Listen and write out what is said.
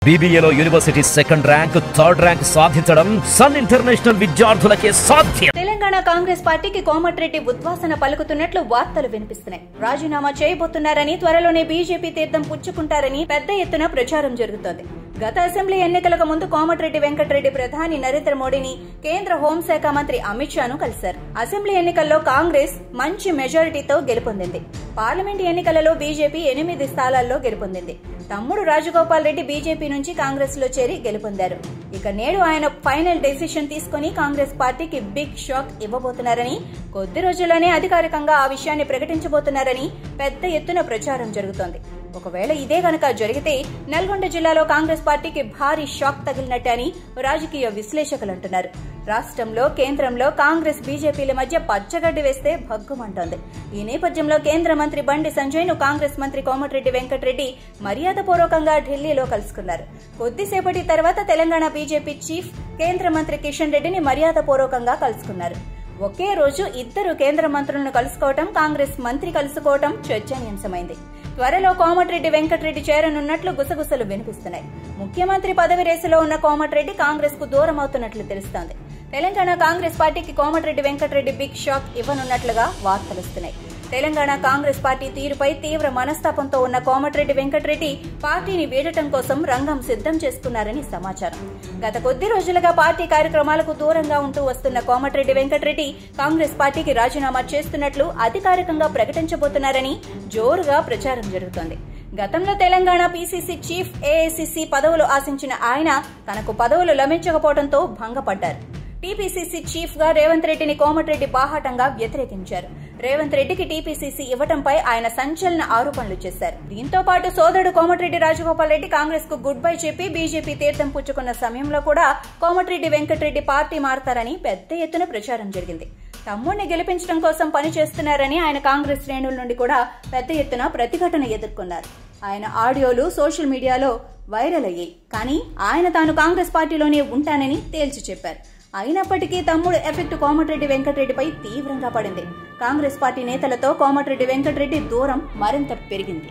BBAలో university second rank, third rank సాధించడం Sun International విద్యార్థులకే సాధ్యం. తెలంగాణ కాంగ్రెస్ పార్టీకి కోమటిరెడ్డి ఉద్వాసన పలుకుతున్నట్లు వార్తలు వినిపిస్తున్నాయి. రాజీనామా చేయబోతున్నారని, త్వరలోనే బీజేపీ తీర్థం పుచ్చుకుంటారని పెద్ద ఎత్తున ప్రచారం జరుగుతోంది. గత అసెంబ్లీ ఎన్నికలకు ముందు కోమటిరెడ్డి వెంకటరెడ్డి ప్రధాని నరేంద్ర మోడీని, కేంద్ర హోంశాఖ మంత్రి అమిత్ షాను కలిశారు. అసెంబ్లీ ఎన్నికల్లో కాంగ్రెస్ మంచి మెజారిటీతో గెలుపొందింది. పార్లమెంట్ ఎన్నికలలో బీజేపీ 8 స్థానాల్లో గెలుపొందింది. తమ్ముడు రాజగోపాల్ రెడ్డి బీజేపీ నుంచి కాంగ్రెస్ లో చేరి గెలుపొందారు. ఇక నేడు ఆయన ఫైనల్ డెసిషన్ తీసుకుని కాంగ్రెస్ పార్టీకి బిగ్ షాక్ ఇవ్వబోతున్నారని, కొద్ది రోజుల్లోనే అధికారికంగా ఆ విషయాన్ని ప్రకటించబోతున్నారని పెద్ద ఎత్తున ప్రచారం జరుగుతోంది. ఒకవేళ ఇదే గనక జరిగితే నల్గొండ జిల్లాలో కాంగ్రెస్ పార్టీకి భారీ షాక్ తగిలినట్టే అని రాజకీయ విశ్లేషకులు అంటున్నారు. రాష్ట్రంలో, కేంద్రంలో కాంగ్రెస్ బీజేపీల మధ్య పచ్చగడ్డి వేస్తే భగ్గుమంటోంది. ఈ నేపథ్యంలో కేంద్ర మంత్రి బండి సంజయ్ ను కాంగ్రెస్ మంత్రి కోమటిరెడ్డి వెంకటరెడ్డి మర్యాదపూర్వకంగా ఢిల్లీలో కలుసుకున్నారు. కొద్దిసేపటి తర్వాత తెలంగాణ బీజేపీ చీఫ్ కేంద్ర మంత్రి కిషన్ రెడ్డిని మర్యాదపూర్వకంగా కలుసుకున్నారు. ఒకే రోజు ఇద్దరు కేంద్ర మంత్రులను కలుసుకోవటం, కాంగ్రెస్ మంత్రి కలుసుకోవటం చర్చనీయాంశమైంది. త్వరలో కోమటిరెడ్డి వెంకటరెడ్డి చేరనున్నట్లు గుసగుసలు వినిపిస్తున్నాయి. ముఖ్యమంత్రి పదవి రేసులో ఉన్న కోమటిరెడ్డి కాంగ్రెస్ కు దూరం అవుతున్నట్లు తెలుస్తోంది. తెలంగాణ కాంగ్రెస్ పార్టీకి కోమటిరెడ్డి వెంకటరెడ్డి బిగ్ షాక్ ఇవ్వనున్నట్లుగా వార్తలుస్తున్నాయి. తెలంగాణ కాంగ్రెస్ పార్టీ తీరుపై తీవ్ర మనస్తాపంతో ఉన్న కోమటిరెడ్డి వెంకటరెడ్డి పార్టీని వీడటం కోసం రంగం సిద్ధం చేసుకున్నారని సమాచారం. గత కొద్ది రోజులుగా పార్టీ కార్యక్రమాలకు దూరంగా ఉంటూ వస్తున్న కోమటిరెడ్డి వెంకటరెడ్డి కాంగ్రెస్ పార్టీకి రాజీనామా చేస్తున్నట్లు అధికారికంగా ప్రకటించబోతున్నారని జోరుగా ప్రచారం జరుగుతోంది. గతంలో తెలంగాణ పీసీసీ చీఫ్, ఏఐసీసీ పదవులు ఆశించిన ఆయన తనకు పదవులు లభించకపోవడంతో భంగపడ్డారు. టీపీసీసీ చీఫ్ గా రేవంత్ రెడ్డిని కోమటిరెడ్డి బాహాటంగా వ్యతిరేకించారు. రేవంత్ రెడ్డికి టీపీసీసీ ఇవ్వడంపై ఆయన సంచలన ఆరోపణలు చేశారు. దీంతో పాటు సోదరుడు కోమటిరెడ్డి రాజగోపాల్ రెడ్డి కాంగ్రెస్ కు గుడ్ బై చెప్పి బీజేపీ తీర్థం పుచ్చుకున్న సమయంలో కూడా కోమటిరెడ్డి వెంకటరెడ్డి పార్టీ మారతారని పెద్ద ఎత్తున ప్రచారం జరిగింది. తమ్ముడిని గెలిపించడం కోసం పనిచేస్తున్నారని ఆయన కాంగ్రెస్ శ్రేణుల నుండి కూడా పెద్ద ఎత్తున ప్రతిఘటన ఎదుర్కొన్నారు. ఆయన ఆడియోలు సోషల్ మీడియాలో వైరల్ అయ్యాయి. కానీ ఆయన తాను కాంగ్రెస్ పార్టీలోనే ఉంటానని తేల్చి చెప్పారు. అయినప్పటికీ తమ్ముడు ఎఫెక్ట్ కోమటిరెడ్డి వెంకటరెడ్డిపై తీవ్రంగా పడింది. కాంగ్రెస్ పార్టీ నేతలతో కోమటిరెడ్డి వెంకటరెడ్డి దూరం మరింత పెరిగింది.